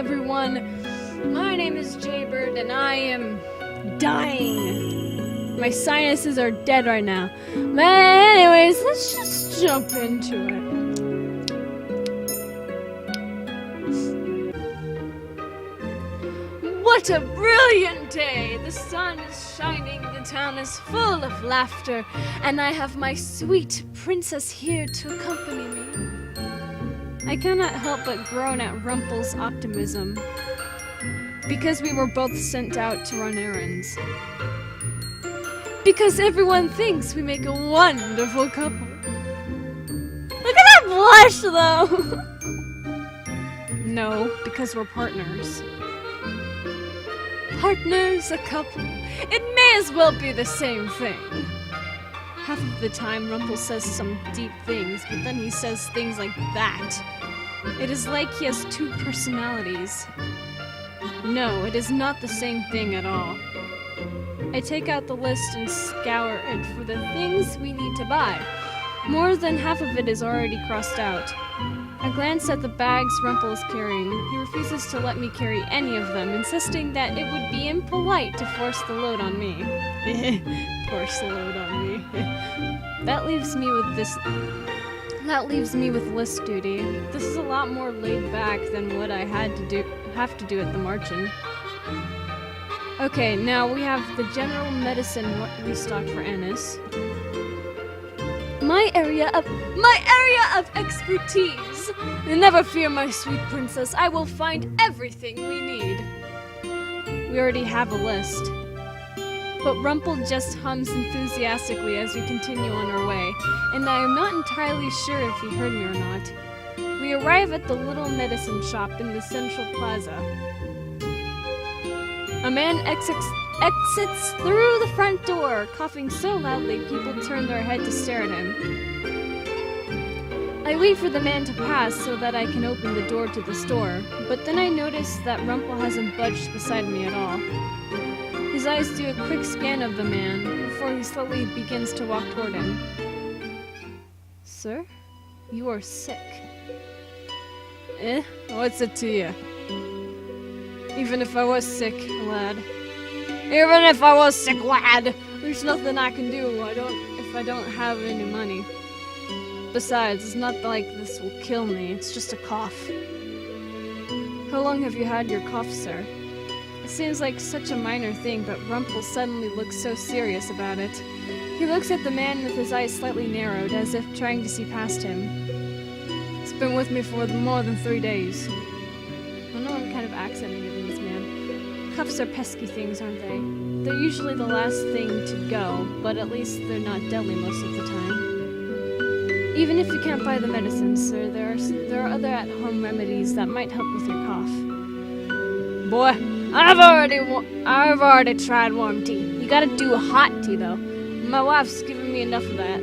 everyone. My name is Jaybird, and I am dying. My sinuses are dead right now. But anyways, let's just jump into it. What a brilliant day! The sun is shining, the town is full of laughter, and I have my sweet princess here to accompany me. I cannot help but groan at Rumpel's optimism, because we were both sent out to run errands. Because everyone thinks we make a wonderful couple. Look at that blush, though! No, because we're partners. Partners, a couple. It may as well be the same thing. Half of the time, Rumpel says some deep things, but then he says things like that. It is like he has two personalities. No, it is not the same thing at all. I take out the list and scour it for the things we need to buy. More than half of it is already crossed out. I glance at the bags Rumpel is carrying. He refuses to let me carry any of them, insisting that it would be impolite to force the load on me. Force the load on me. That leaves me with list duty. This is a lot more laid back than what I have to do at the Marchen. Okay, now we have the general medicine restocked for Annis. My area of expertise. Never fear, my sweet princess. I will find everything we need. We already have a list. But Rumpel just hums enthusiastically as we continue on our way, and I am not entirely sure if he heard me or not. We arrive at the little medicine shop in the central plaza. A man exits through the front door, coughing so loudly people turn their head to stare at him. I wait for the man to pass so that I can open the door to the store, but then I notice that Rumpel hasn't budged beside me at all. His eyes do a quick scan of the man before he slowly begins to walk toward him. Sir, you are sick. What's it to you? Even if I was sick, lad. Even if I was sick, lad! There's nothing I can do if I don't have any money. Besides, it's not like this will kill me, it's just a cough. How long have you had your cough, sir? It seems like such a minor thing, but Rumpel suddenly looks so serious about it. He looks at the man with his eyes slightly narrowed, as if trying to see past him. It's been with me for more than 3 days. I don't know what kind of accent I'm giving this man. Cuffs are pesky things, aren't they? They're usually the last thing to go, but at least they're not deadly most of the time. Even if you can't buy the medicines, sir, there are other at-home remedies that might help with your cough. Boy, I've already tried warm tea. You gotta do a hot tea, though. My wife's given me enough of that.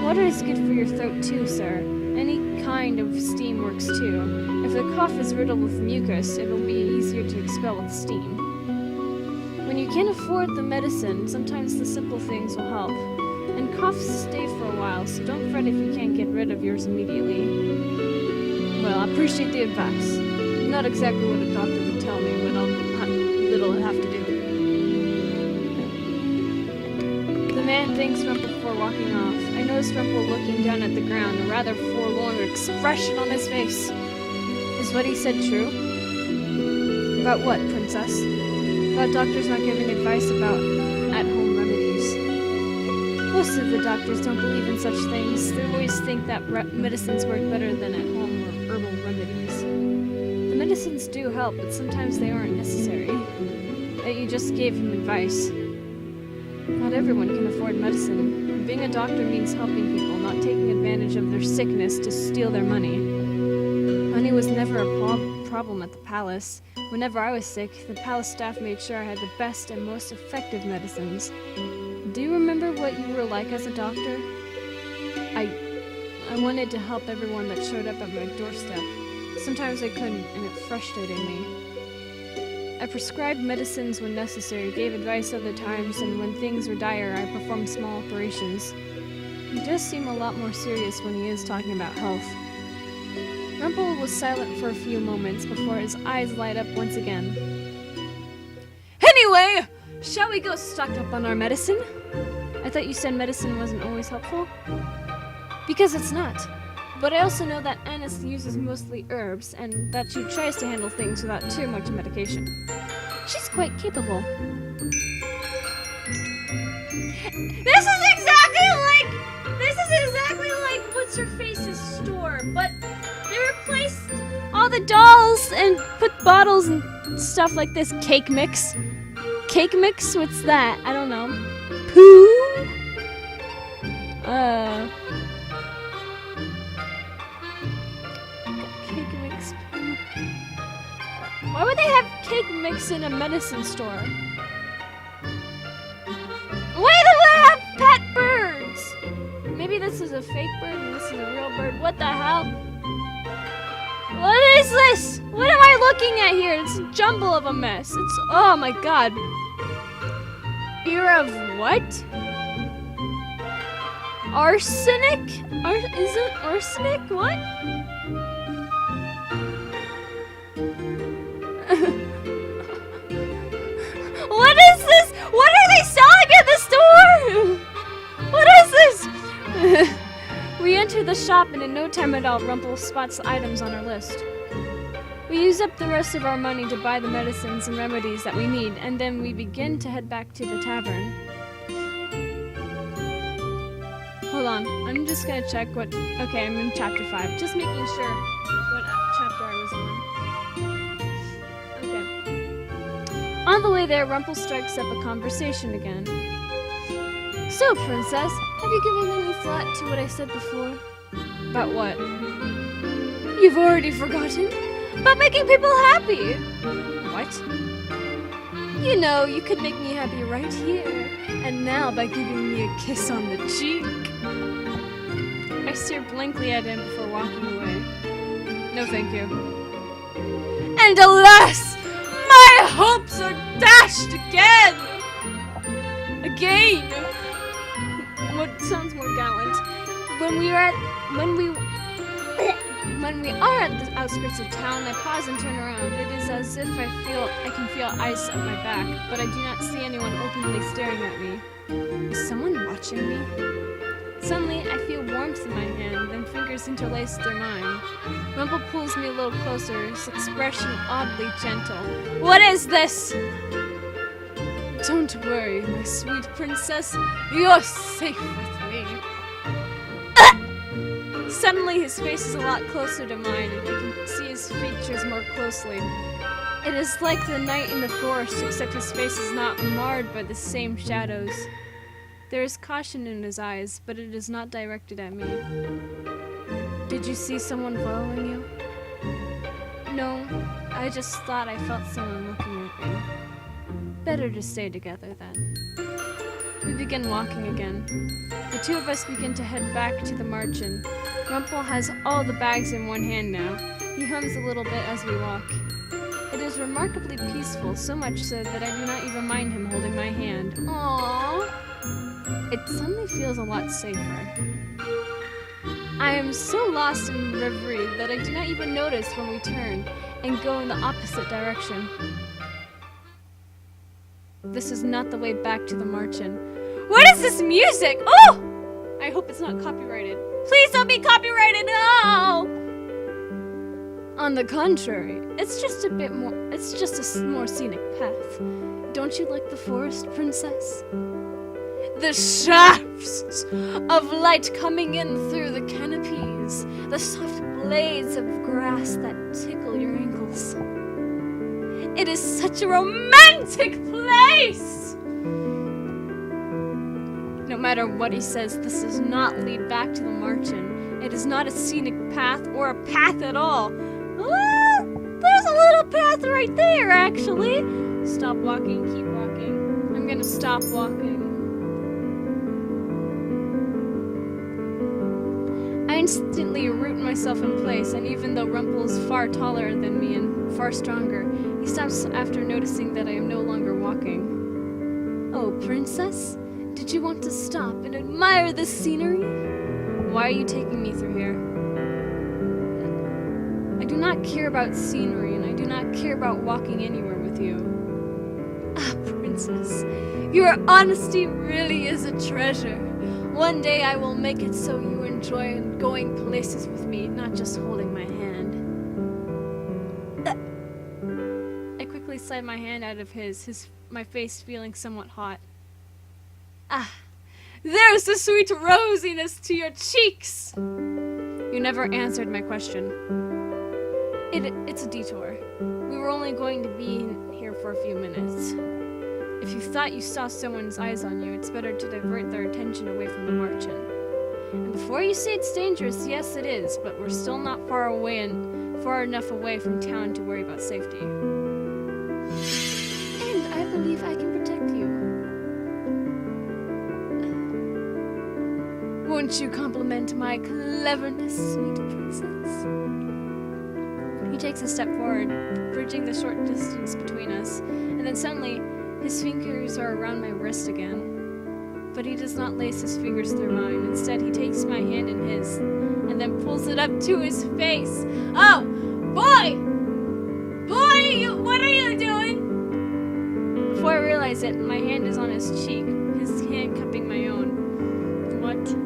Water is good for your throat, too, sir. Any kind of steam works, too. If the cough is riddled with mucus, it'll be easier to expel with steam. When you can't afford the medicine, sometimes the simple things will help. And coughs stay for a while, so don't fret if you can't get rid of yours immediately. Well, I appreciate the advice. Not exactly what a doctor would tell me, but little I have to do. The man thanks Rumpel before walking off. I notice Rumpel looking down at the ground, a rather forlorn expression on his face. Is what he said true? About what, princess? About doctors not giving advice about at-home remedies. Most of the doctors don't believe in such things. They always think that medicines work better than at-home or herbal remedies. The medicines do help, but sometimes they aren't necessary. You just gave him advice. Not everyone can afford medicine. Being a doctor means helping people, not taking advantage of their sickness to steal their money. Money was never a problem at the palace. Whenever I was sick, the palace staff made sure I had the best and most effective medicines. Do you remember what you were like as a doctor? I wanted to help everyone that showed up at my doorstep. Sometimes I couldn't, and it frustrated me. I prescribed medicines when necessary, gave advice other times, and when things were dire, I performed small operations. He does seem a lot more serious when he is talking about health. Rumple was silent for a few moments before his eyes light up once again. Anyway, shall we go stock up on our medicine? I thought you said medicine wasn't always helpful. Because it's not. But I also know that Annis uses mostly herbs, and that she tries to handle things without too much medication. She's quite capable. This is exactly like What's-Her-Face's store, but they replaced all the dolls and put bottles and stuff like this. Cake mix? Cake mix? What's that? I don't know. Poo? Cake mix. Why would they have cake mix in a medicine store? Why do they have pet birds? Maybe this is a fake bird and this is a real bird. What the hell? What is this? What am I looking at here? It's a jumble of a mess. It's, oh my god. Fear of what? Arsenic? Is it arsenic? What? What is this? What are they selling at the store? What is this? We enter the shop, and in no time at all, Rumple spots the items on our list. We use up the rest of our money to buy the medicines and remedies that we need, and then we begin to head back to the tavern. Hold on, I'm just gonna check what... Okay, I'm in chapter 5. Just making sure what chapter I was on. Okay. On the way there, Rumple strikes up a conversation again. So, Princess, have you given any thought to what I said before? About what? You've already forgotten? About making people happy! What? You know, you could make me happy right here, and now by giving me a kiss on the cheek. I stare blankly at him before walking away. No thank you. And alas! My hopes are dashed again! Again! What sounds more gallant? When we are at the outskirts of town, I pause and turn around. It is as if I can feel ice at my back, but I do not see anyone openly staring at me. Is someone watching me? Suddenly, I feel warmth in my hand, then fingers interlace through mine. Rumple pulls me a little closer, his expression oddly gentle. What is this? Don't worry, my sweet princess. You're safe with me. Suddenly, his face is a lot closer to mine, and I can see his features more closely. It is like the night in the forest, except his face is not marred by the same shadows. There is caution in his eyes, but it is not directed at me. Did you see someone following you? No, I just thought I felt someone looking at me. Better to stay together then. We begin walking again. The two of us begin to head back to the margin. Rumple has all the bags in one hand now. He hums a little bit as we walk. It is remarkably peaceful, so much so that I do not even mind him holding my hand. Aww! It suddenly feels a lot safer. I am so lost in reverie that I do not even notice when we turn and go in the opposite direction. This is not the way back to the margin. What is this music? Oh! I hope it's not copyrighted. Please don't be copyrighted, no! On the contrary, it's just a more scenic path. Don't you like the forest, princess? The shafts of light coming in through the canopies, the soft blades of grass that tickle your ankles. It is such a romantic place! No matter what he says, this does not lead back to the margin. It is not a scenic path or a path at all. Ah, there's a little path right there, actually. Stop walking, keep walking. I'm gonna stop walking. I instantly root myself in place, and even though Rumple is far taller than me and far stronger, he stops after noticing that I am no longer walking. Oh, princess? Did you want to stop and admire the scenery? Why are you taking me through here? do not care about scenery, and I do not care about walking anywhere with you. Ah, princess, your honesty really is a treasure. One day I will make it so you enjoy going places with me, not just holding my hand. I quickly slide my hand out of my face feeling somewhat hot. Ah, there's the sweet rosiness to your cheeks! You never answered my question. It's a detour. We were only going to be here for a few minutes. If you thought you saw someone's eyes on you, it's better to divert their attention away from the merchant. And before you say it's dangerous, yes it is, but we're still not far enough away from town to worry about safety. And I believe I can protect you. Won't you compliment my cleverness, sweet princess? He takes a step forward, bridging the short distance between us, and then suddenly, his fingers are around my wrist again. But he does not lace his fingers through mine. Instead, he takes my hand in his, and then pulls it up to his face. Oh, boy! Boy, what are you doing? Before I realize it, my hand is on his cheek, his hand cupping my own. What?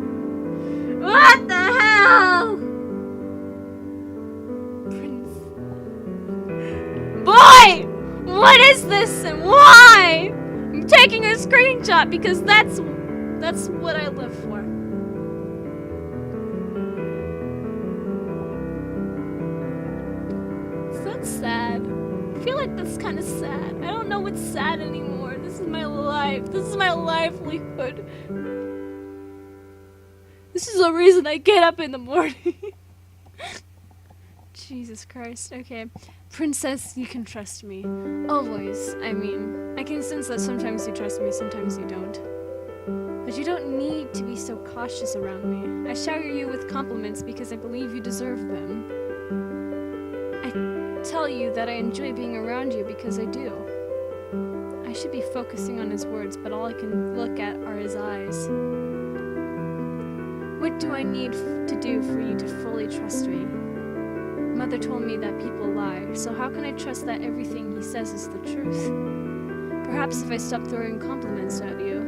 What the hell? Prince. Boy! What is this and why? I'm taking a screenshot because that's what I live for. Is that sad? I feel like that's kind of sad. I don't know what's sad anymore. This is my life. This is my livelihood. This is the reason I get up in the morning. Jesus Christ. Okay. Princess, you can trust me. Always. I mean, I can sense that sometimes you trust me, sometimes you don't. But you don't need to be so cautious around me. I shower you with compliments because I believe you deserve them. I tell you that I enjoy being around you because I do. I should be focusing on his words, but all I can look at are his eyes. What do I need to do for you to fully trust me? Mother told me that people lie, so how can I trust that everything he says is the truth? Perhaps if I stopped throwing compliments at you,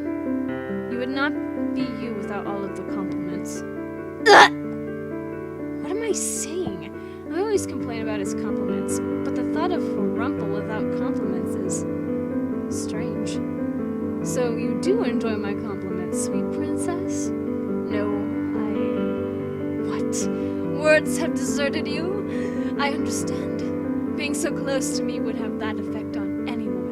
you would not be you without all of the compliments. What am I saying? I always complain about his compliments, but the thought of a rumple without compliments is strange. So you do enjoy my compliments, sweet princess? No, What? Words have deserted you? I understand. Being so close to me would have that effect on any woman.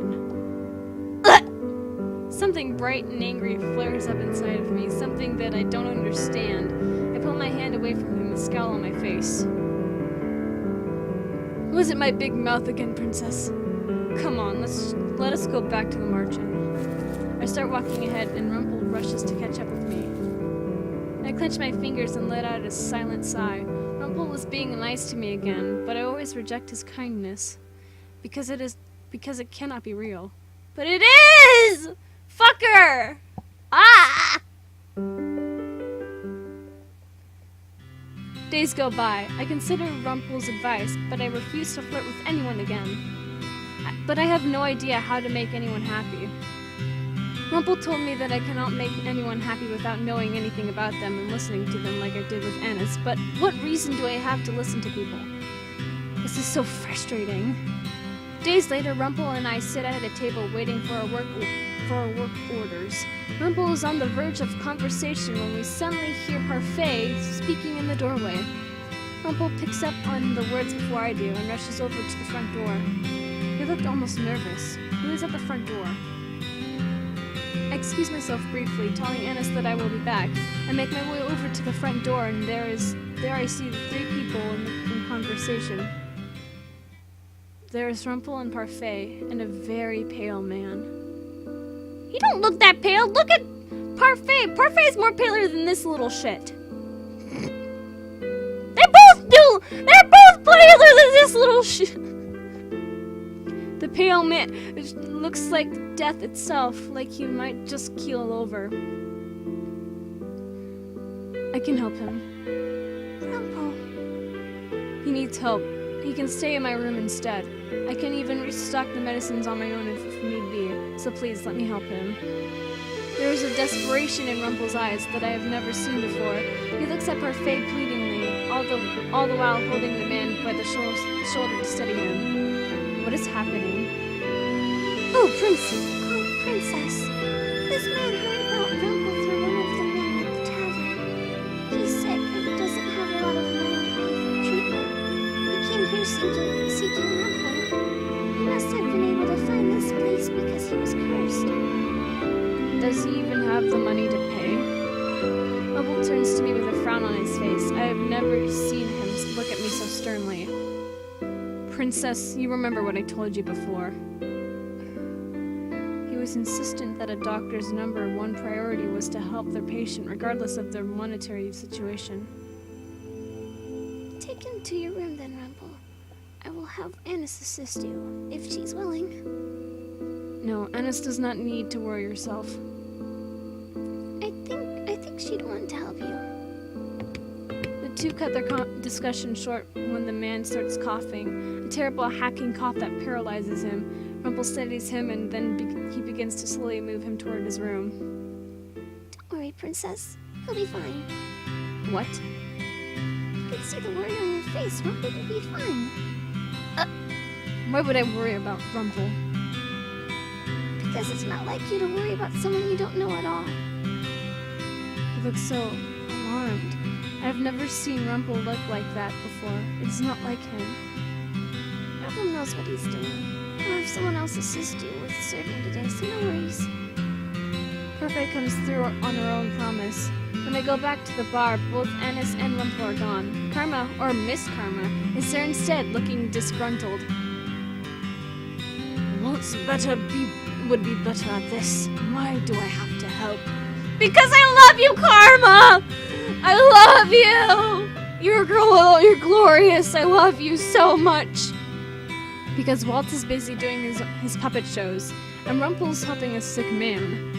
Something bright and angry flares up inside of me, something that I don't understand. I pull my hand away from him, a scowl on my face. Was it my big mouth again, princess? Come on, let us go back to the merchant. I start walking ahead, and Rumple rushes to catch up with me. I clench my fingers and let out a silent sigh. Rumple was being nice to me again, but I always reject his kindness because it cannot be real. But it is! Fucker! Ah! Days go by. I consider Rumple's advice, but I refuse to flirt with anyone again. But I have no idea how to make anyone happy. Rumple told me that I cannot make anyone happy without knowing anything about them and listening to them like I did with Annis, but what reason do I have to listen to people? This is so frustrating. Days later, Rumple and I sit at a table waiting for our work orders. Rumple is on the verge of conversation when we suddenly hear Parfait speaking in the doorway. Rumple picks up on the words before I do and rushes over to the front door. He looked almost nervous. He was at the front door. I excuse myself briefly, telling Annis that I will be back. I make my way over to the front door, and there I see the three people in conversation. There is Rumple and Parfait, and a very pale man. He don't look that pale! Look at Parfait! Parfait's more paler than this little shit. They both do! They're both paler than this little shit! The pale man looks like death itself, like he might just keel over. I can help him. Rumple. He needs help. He can stay in my room instead. I can even restock the medicines on my own if need be, so please let me help him. There is a desperation in Rumple's eyes that I have never seen before. He looks at Parfait pleadingly, all the while holding the man by the shoulder to steady him. What is happening? Oh, Princess. This man heard about Rumple through one of the men at the tavern. He's sick and doesn't have a lot of money to pay for treatment. He came here seeking Rumple. He must have been able to find this place because he was cursed. Does he even have the money to pay? Rumple turns to me with a frown on his face. I have never seen him look at me so sternly. Princess, you remember what I told you before. He was insistent that a doctor's number one priority was to help their patient regardless of their monetary situation. Take him to your room then, Rumple. I will have Annis assist you, if she's willing. No, Annis does not need to worry herself. I think she'd want to help you. The two cut their discussion short when the man starts coughing, a terrible hacking cough that paralyzes him. Rumple steadies him and then he begins to slowly move him toward his room. Don't worry, Princess. He'll be fine. What? You can see the worry on your face. Rumple will be fine. Why would I worry about Rumple? Because it's not like you to worry about someone you don't know at all. He looks so alarmed. I have never seen Rumple look like that before. It's not like him. Rumple knows what he's doing. I'll have someone else assist you with serving today, so no worries. Parfait comes through on her own promise. When I go back to the bar, both Annis and Rumple are gone. Karma, or Miss Karma, is there instead, looking disgruntled. Would be better at this. Why do I have to help? Because I love you, Karma! I love you! You're glorious. I love you so much. Because Walt is busy doing his puppet shows, and Rumple's helping a sick man.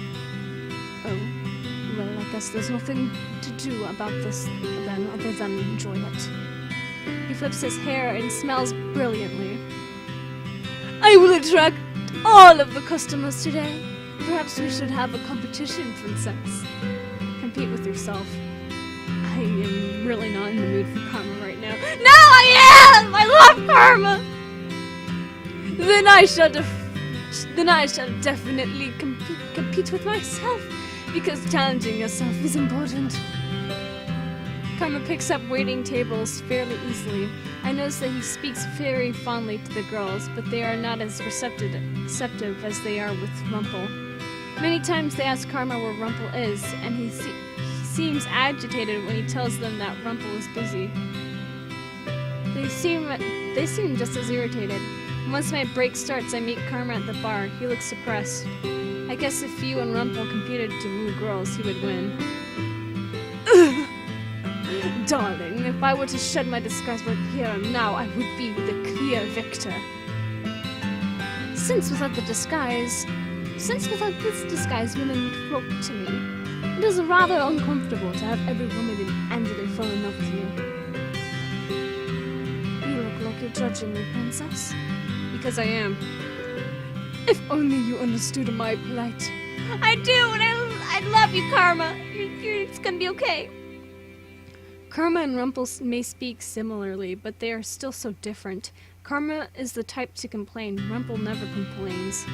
Oh, well, I guess there's nothing to do about this then, other than enjoy it. He flips his hair and smells brilliantly. I will attract all of the customers today. Perhaps we should have a competition, Princess. Compete with yourself. I am really not in the mood for Karma right now. No, I am! I love Karma! Then I shall definitely compete with myself, because challenging yourself is important. Karma picks up waiting tables fairly easily. I notice that he speaks very fondly to the girls, but they are not as receptive as they are with Rumple. Many times they ask Karma where Rumple is, and he seems agitated when he tells them that Rumple is busy. They seem just as irritated. Once my break starts, I meet Karma at the bar. He looks suppressed. I guess if you and Rumple competed to woo girls, he would win. Darling, if I were to shed my disguise right here and now, I would be the clear victor. Since without this disguise women would flock to me, it is rather uncomfortable to have every woman in Angelo fall in love with you. You look like you're judging me, Princess. Because I am. If only you understood my plight. I do, and I love you, Karma. It's gonna be okay. Karma and Rumple may speak similarly, but they are still so different. Karma is the type to complain. Rumple never complains.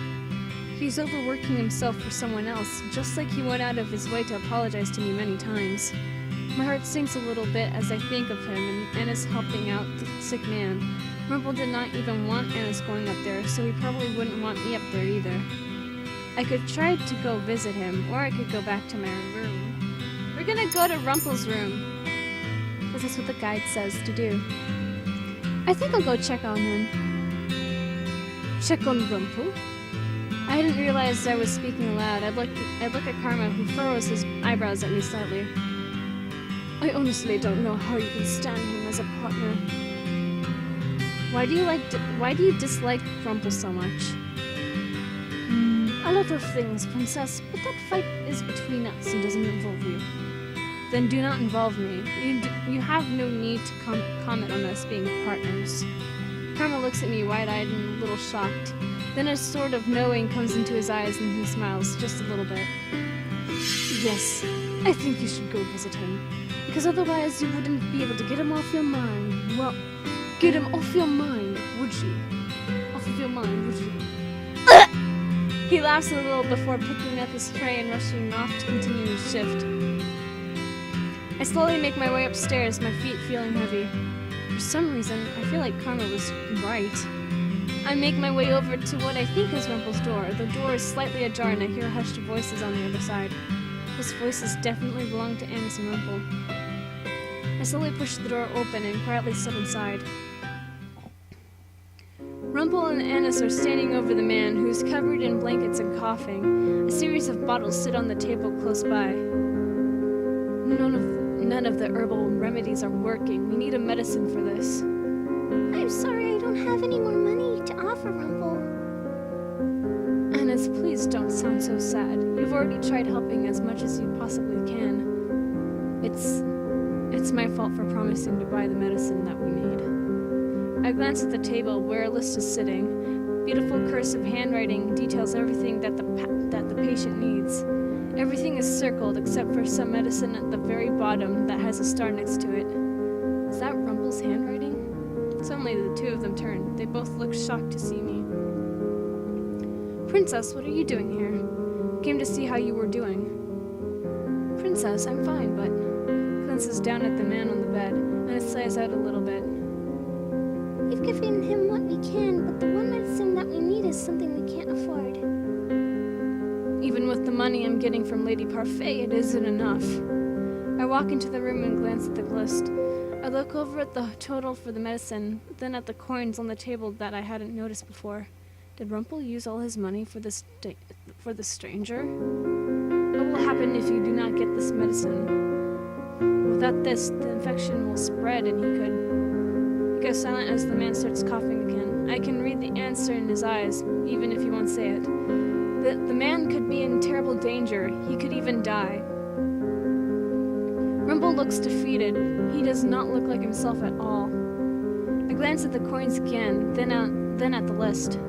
He's overworking himself for someone else, just like he went out of his way to apologize to me many times. My heart sinks a little bit as I think of him and Annis helping out the sick man. Rumple did not even want Annis going up there, so he probably wouldn't want me up there either. I could try to go visit him, or I could go back to my room. We're gonna go to Rumple's room, because that's what the guide says to do. I think I'll go check on him. Check on Rumple? I didn't realize I was speaking aloud. I look at Karma, who furrows his eyebrows at me slightly. I honestly don't know how you can stand him as a partner. Why do you dislike Rumple so much? A lot of things, Princess, but that fight is between us and doesn't involve you. Then do not involve me. You have no need to comment on us being partners. Karma looks at me wide-eyed and a little shocked. Then a sort of knowing comes into his eyes and he smiles just a little bit. Yes, I think you should go visit him. Because otherwise you wouldn't be able to get him off your mind. Well, get him off your mind, would you? Off of your mind, would you? He laughs a little before picking up his tray and rushing off to continue his shift. I slowly make my way upstairs, my feet feeling heavy. For some reason, I feel like Karma was right. I make my way over to what I think is Rumple's door. The door is slightly ajar and I hear hushed voices on the other side. Those voices definitely belong to Annis and Rumple. I slowly push the door open and quietly step inside. Rumple and Annis are standing over the man, who's covered in blankets and coughing. A series of bottles sit on the table close by. None of the herbal remedies are working. We need a medicine for this. I'm sorry, I don't have any more money to offer, Rumple. Annis, please don't sound so sad. You've already tried helping as much as you possibly can. It's my fault for promising to buy the medicine that we need. I glance at the table where a list is sitting. Beautiful cursive handwriting details everything that the patient needs. Everything is circled except for some medicine at the very bottom that has a star next to it. Is that Rumple's handwriting? Suddenly the two of them turn. They both look shocked to see me. Princess, what are you doing here? Came to see how you were doing. Princess, I'm fine, but... Glances down at the man on the bed, and it sighs out a little bit. We've given him what we can, but the one medicine that we need is something we can't afford. Even with the money I'm getting from Lady Parfait, it isn't enough. I walk into the room and glance at the list. I look over at the total for the medicine, then at the coins on the table that I hadn't noticed before. Did Rumple use all his money for the stranger? What will happen if you do not get this medicine? Without this, the infection will spread and he goes silent as the man starts coughing again. I can read the answer in his eyes, even if he won't say it. The man could be in terrible danger. He could even die. Rumple looks defeated. He does not look like himself at all. I glance at the coins again, then at the list.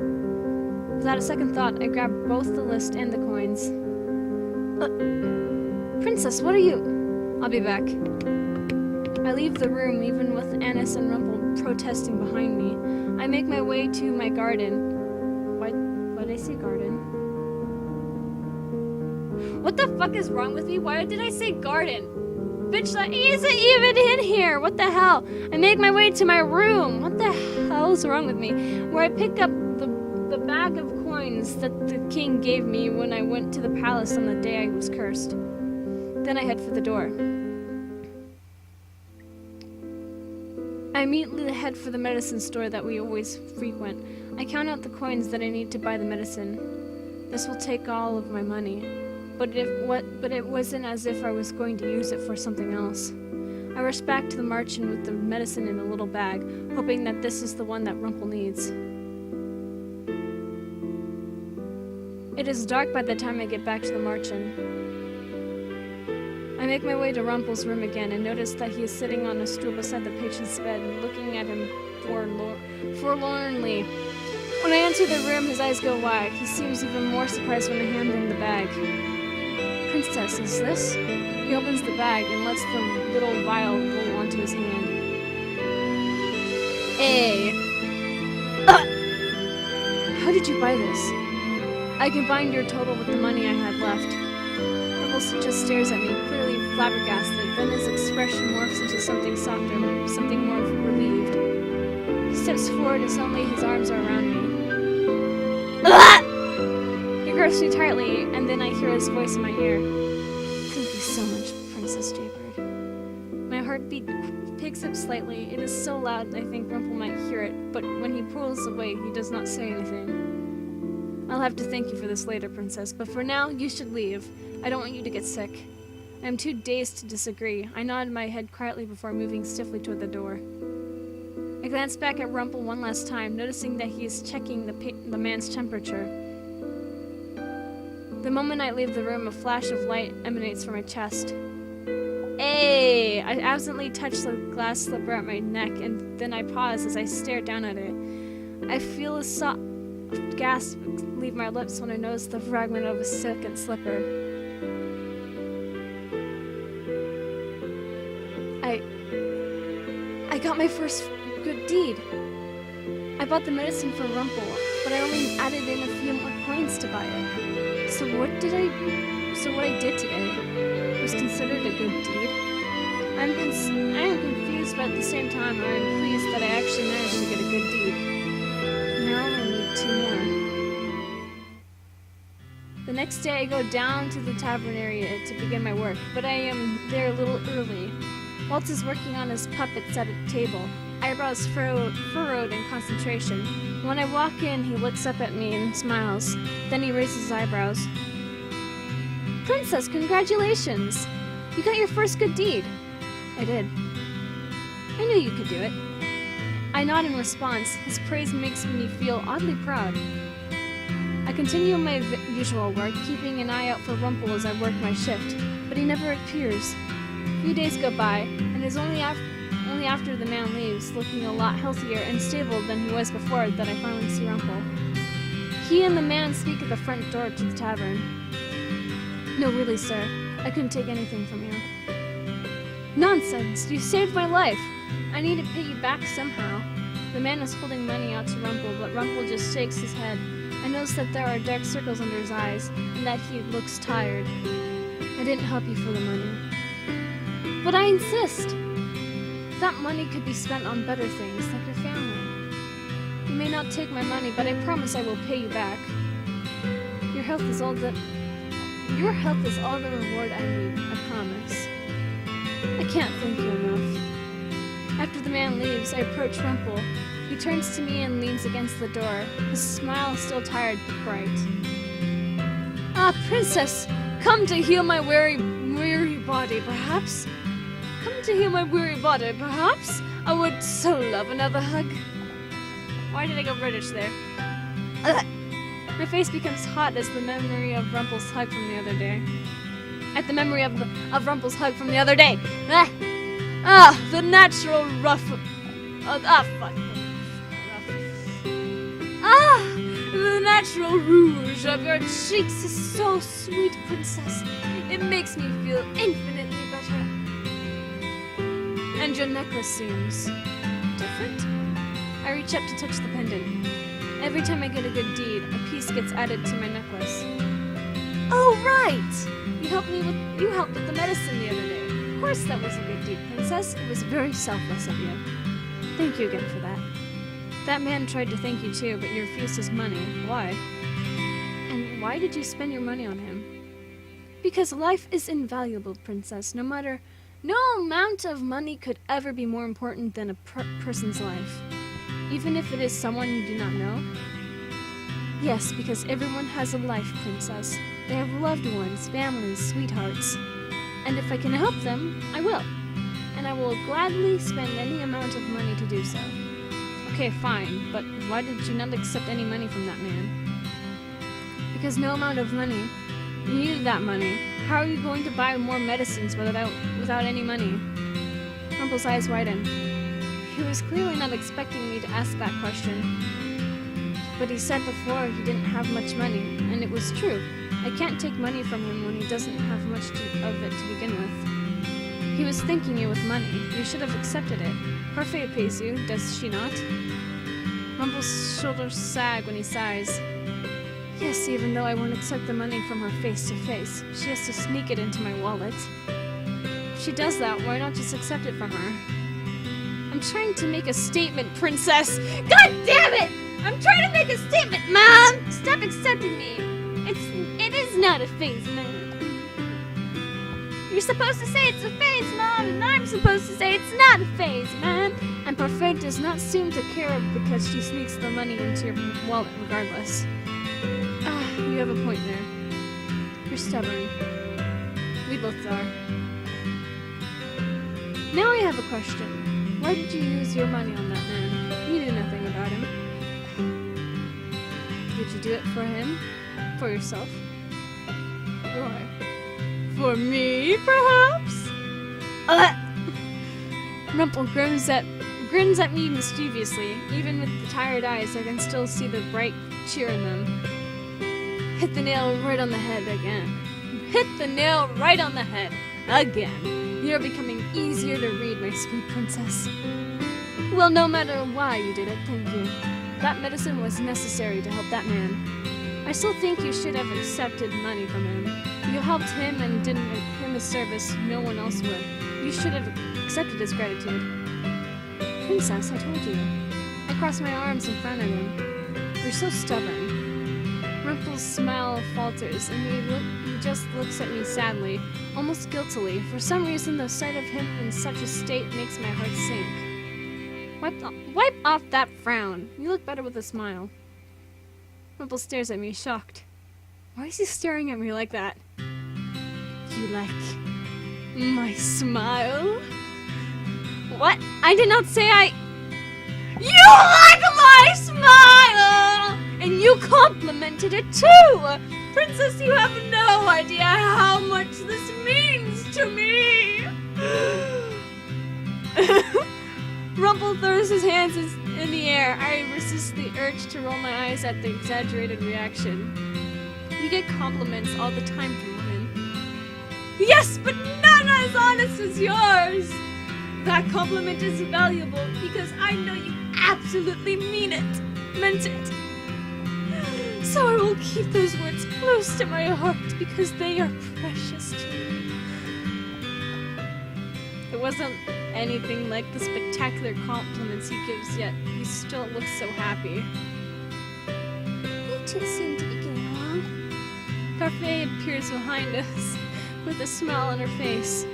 Without a second thought, I grab both the list and the coins. Princess, what are you? I'll be back. I leave the room, even with Annis and Rumple protesting behind me. I make my way to my garden. Why did I say garden? What the fuck is wrong with me? Why did I say garden? Bitch, that isn't even in here! What the hell? I make my way to my room. What the hell is wrong with me? Where I pick up the bag of coins that the king gave me when I went to the palace on the day I was cursed. Then I head for the door. I immediately head for the medicine store that we always frequent. I count out the coins that I need to buy the medicine. This will take all of my money. But it wasn't as if I was going to use it for something else. I rush back to the marchand with the medicine in a little bag, hoping that this is the one that Rumple needs. It is dark by the time I get back to the marchand. I make my way to Rumple's room again and notice that he is sitting on a stool beside the patient's bed, looking at him forlornly. When I enter the room, his eyes go wide. He seems even more surprised when I hand him the bag. Princess, is this? He opens the bag and lets the little vial roll onto his hand. Hey! How did you buy this? I combined your total with the money I had left. Rumple just stares at me, clearly flabbergasted, then his expression morphs into something softer, something more relieved. He steps forward and suddenly his arms are around me. He grasps me tightly, and then I hear his voice in my ear. Thank you so much, Princess Jaybird. My heartbeat picks up slightly. It is so loud I think Rumple might hear it, but when he pulls away, he does not say anything. I'll have to thank you for this later, Princess, but for now, you should leave. I don't want you to get sick. I am too dazed to disagree. I nod my head quietly before moving stiffly toward the door. I glance back at Rumple one last time, noticing that he is checking the man's temperature. The moment I leave the room, a flash of light emanates from my chest. Hey! Hey! I absently touch the glass slipper at my neck, and then I pause as I stare down at it. I feel a soft gasp leave my lips when I notice the fragment of a silken slipper. I got my first good deed. I bought the medicine for Rumple, but I only added in a few more coins to buy it. So what I did today was considered a good deed. I am confused, but at the same time, I am pleased that I actually managed to get a good deed. Now I need 2 more. The next day, I go down to the tavern area to begin my work, but I am there a little early. Walt is working on his puppets at a table, eyebrows furrowed in concentration. When I walk in, he looks up at me and smiles. Then he raises his eyebrows. Princess, congratulations! You got your first good deed. I did. I knew you could do it. I nod in response. His praise makes me feel oddly proud. I continue my usual work, keeping an eye out for Rumple as I work my shift, but he never appears. A few days go by, and it is only after the man leaves, looking a lot healthier and stable than he was before, that I finally see Rumple. He and the man speak at the front door to the tavern. No, really, sir. I couldn't take anything from you. Nonsense! You saved my life! I need to pay you back somehow. The man is holding money out to Rumple, but Rumple just shakes his head. I notice that there are dark circles under his eyes, and that he looks tired. I didn't help you for the money. But I insist! That money could be spent on better things, like your family. You may not take my money, but I promise I will pay you back. Your health is all the reward I need, I promise. I can't thank you enough. After the man leaves, I approach Rumple. He turns to me and leans against the door, his smile still tired but bright. Ah, Princess! Come to heal my weary body, perhaps? Come to heal my weary body, perhaps? I would so love another hug. Why did I go British there? My face becomes hot as the memory of Rumple's hug from the other day. At the memory of Rumple's hug from the other day. The natural rough. The natural rouge of your cheeks is so sweet, Princess. It makes me feel infinitely better. And your necklace seems different. I reach up to touch the pendant. Every time I get a good deed, a piece gets added to my necklace. Oh, right! You helped with the medicine the other day. Of course that was a good deed, Princess. It was very selfless of you. Thank you again for that. That man tried to thank you too, but you refused his money. Why? And why did you spend your money on him? Because life is invaluable, Princess. No amount of money could ever be more important than a person's life. Even if it is someone you do not know? Yes, because everyone has a life, Princess. They have loved ones, families, sweethearts. And if I can help them, I will. And I will gladly spend any amount of money to do so. Okay, fine, but why did you not accept any money from that man? Because no amount of money. You needed that money. How are you going to buy more medicines without any money? Rumple's eyes widen. He was clearly not expecting me to ask that question. But he said before he didn't have much money, and it was true. I can't take money from him when he doesn't have much of it to begin with. He was thanking you with money. You should have accepted it. Parfait pays you, does she not? Rumple's shoulders sag when he sighs. Yes, even though I won't accept the money from her face to face, she has to sneak it into my wallet. If she does that, why not just accept it from her? I'm trying to make a statement, Princess! God damn it! I'm trying to make a statement, Mom! Stop accepting me! It is not a phase, Mom. You're supposed to say it's a phase, Mom, and I'm supposed to say it's not a phase, Mom. And Parfait does not seem to care because she sneaks the money into your wallet regardless. You have a point there. You're stubborn. We both are. Now I have a question. Why did you use your money on that man? You knew nothing about him. Did you do it for him? For yourself? Why? For me, perhaps? Rumple grins at me mischievously. Even with the tired eyes, I can still see the bright cheer in them. Hit the nail right on the head again. Hit the nail right on the head. Again. You're becoming easier to read, my sweet princess. Well, no matter why you did it, thank you. That medicine was necessary to help that man. I still think you should have accepted money from him. You helped him and did him a service no one else would. You should have accepted his gratitude. Princess, I told you. I crossed my arms in front of him. You're so stubborn. Rumple's smile falters, and he just looks at me sadly, almost guiltily. For some reason, the sight of him in such a state makes my heart sink. Wipe off that frown. You look better with a smile. Rumple stares at me, shocked. Why is he staring at me like that? You like my smile? What? I did not say I... You like my smile! And you complimented it too! Princess, you have no idea how much this means to me! Rumple throws his hands in the air. I resist the urge to roll my eyes at the exaggerated reaction. You get compliments all the time from women. Yes, but none as honest as yours! That compliment is valuable because I know you absolutely meant it. So I will keep those words close to my heart because they are precious to me. It wasn't anything like the spectacular compliments he gives, yet he still looks so happy. You two seem to be getting along. Parfait appears behind us with a smile on her face.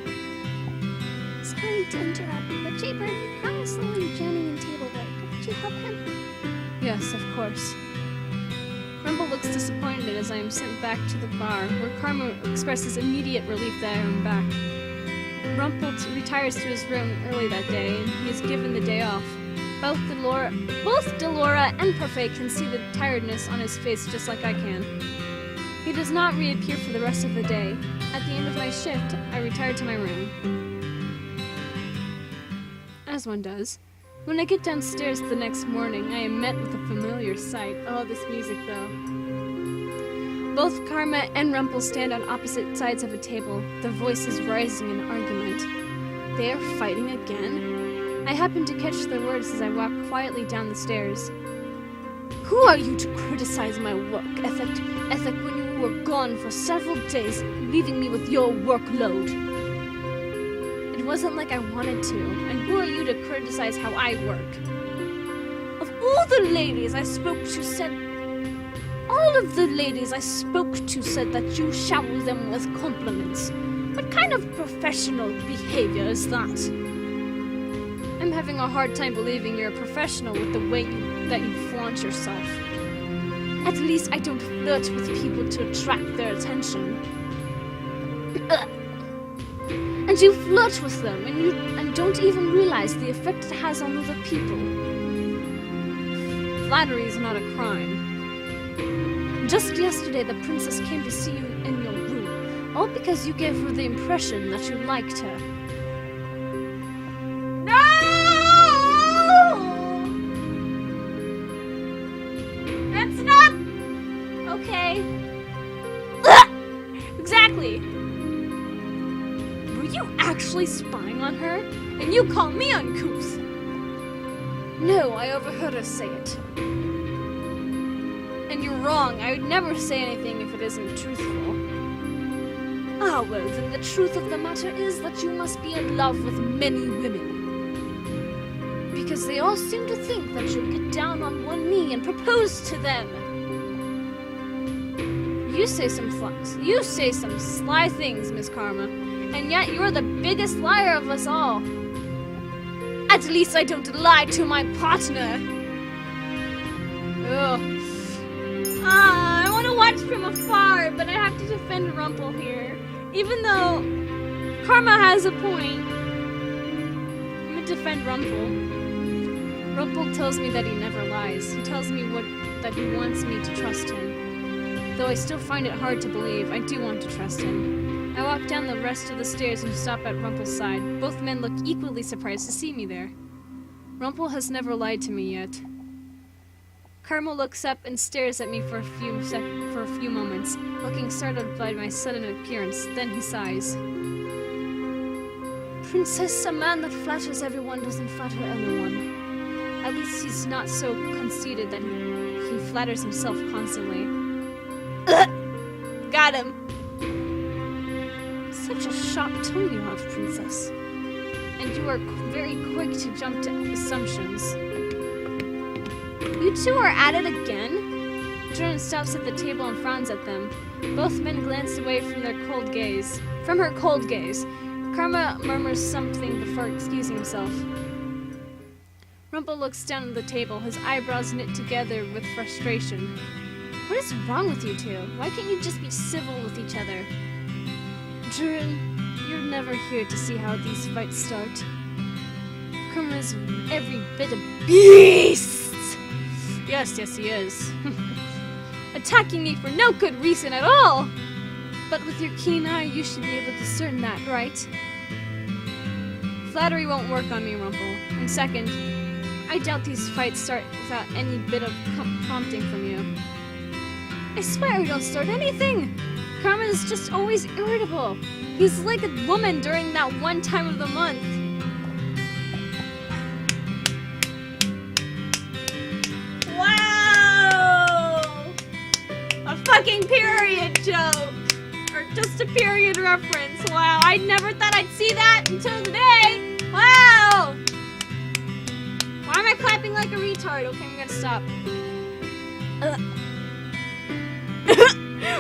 Sorry to interrupt, but Jaybird, you promised Lily Jenny and table work. Could you help him? Yes, of course. Rumple looks disappointed as I am sent back to the bar, where Karma expresses immediate relief that I am back. Rumple retires to his room early that day, and he is given the day off. Both Delora and Parfait can see the tiredness on his face just like I can. He does not reappear for the rest of the day. At the end of my shift, I retire to my room. As one does. When I get downstairs the next morning, I am met with a familiar sight. Oh, this music, though. Both Karma and Rumple stand on opposite sides of a table, their voices rising in argument. They are fighting again? I happen to catch their words as I walk quietly down the stairs. Who are you to criticize my work ethic when you were gone for several days, leaving me with your workload? It wasn't like I wanted to, and who are you to criticize how I work? Of all the ladies I spoke to said... All of the ladies I spoke to said that you shower them with compliments. What kind of professional behavior is that? I'm having a hard time believing you're a professional with the way that you flaunt yourself. At least I don't flirt with people to attract their attention. And you flirt with them, and don't even realize the effect it has on other people. Flattery is not a crime. Just yesterday, the princess came to see you in your room, all because you gave her the impression that you liked her. No! That's not... okay. Exactly. Were you actually spying on her? And you call me uncouth? No, I overheard her say it. And you're wrong. I would never say anything if it isn't truthful. Ah, well, then the truth of the matter is that you must be in love with many women. Because they all seem to think that you'll get down on one knee and propose to them. You say some sly things, Miss Karma, and yet you're the biggest liar of us all. At least I don't lie to my partner. Ugh. I want to watch from afar, but I have to defend Rumple here. Even though Karma has a point, I'm going to defend Rumple. Rumple tells me that he never lies. He tells me that he wants me to trust him. Though I still find it hard to believe, I do want to trust him. I walk down the rest of the stairs and stop at Rumpel's side. Both men look equally surprised to see me there. Rumpel has never lied to me yet. Karma looks up and stares at me for a few moments, looking startled by my sudden appearance. Then he sighs. Princess, a man that flatters everyone doesn't flatter anyone. At least he's not so conceited that he flatters himself constantly. Got him! Such a sharp tongue you have, Princess. And you are very quick to jump to assumptions. You two are at it again? Jordan stops at the table and frowns at them. Both men glance away from her cold gaze. Karma murmurs something before excusing himself. Rumpel looks down at the table, his eyebrows knit together with frustration. What is wrong with you two? Why can't you just be civil with each other? Jordan, you're never here to see how these fights start. Karma is every bit a beast! Yes, he is. Attacking me for no good reason at all! But with your keen eye, you should be able to discern that, right? Flattery won't work on me, Rumpel. And second, I doubt these fights start without any bit of prompting from you. I swear we don't start anything! Karma is just always irritable. He's like a woman during that one time of the month. Wow! A fucking period joke! Or just a period reference. Wow, I never thought I'd see that until today! Wow! Why am I clapping like a retard? Okay, I'm gonna stop.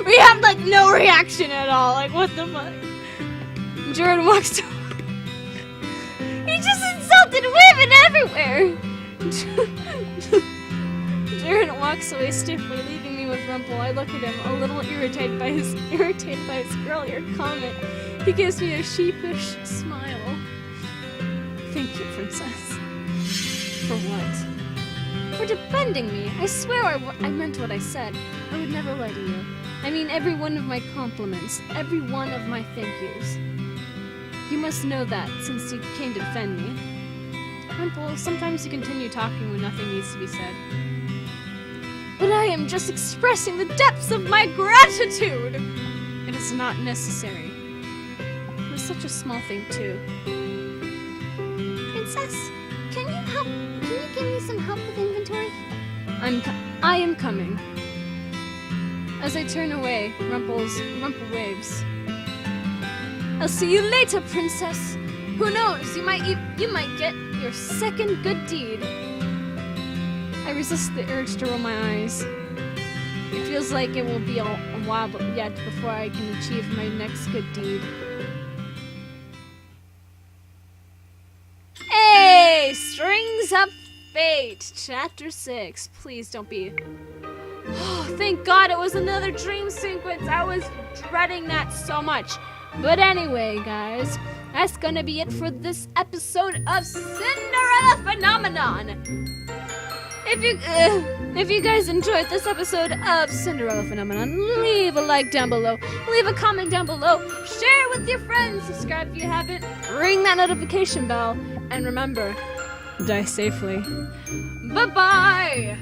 We have like no reaction at all. Like, what the fuck? Jordan walks over. He just insulted women everywhere! Jordan walks away stiffly, leaving me with Rumpel. I look at him, a little irritated by his earlier comment. He gives me a sheepish smile. Thank you, Princess. For what? For defending me. I swear I meant what I said. I would never lie to you. I mean every one of my compliments, every one of my thank yous. You must know that, since you came to defend me. Rumpel, sometimes you continue talking when nothing needs to be said. But I am just expressing the depths of my gratitude! It is not necessary. It was such a small thing, too. Princess, can you give me some help with inventory? I am coming. As I turn away, Rumpel waves. I'll see you later, Princess. Who knows? You might get your second good deed. I resist the urge to roll my eyes. It feels like it will be a while yet before I can achieve my next good deed. Hey! Strings Up Fate, Chapter 6. Please don't be... Oh, thank God it was another dream sequence. I was dreading that so much. But anyway, guys, that's gonna be it for this episode of Cinderella Phenomenon. If you guys enjoyed this episode of Cinderella Phenomenon, leave a like down below, leave a comment down below, share with your friends, subscribe if you haven't, ring that notification bell, and remember, die safely. Bye-bye!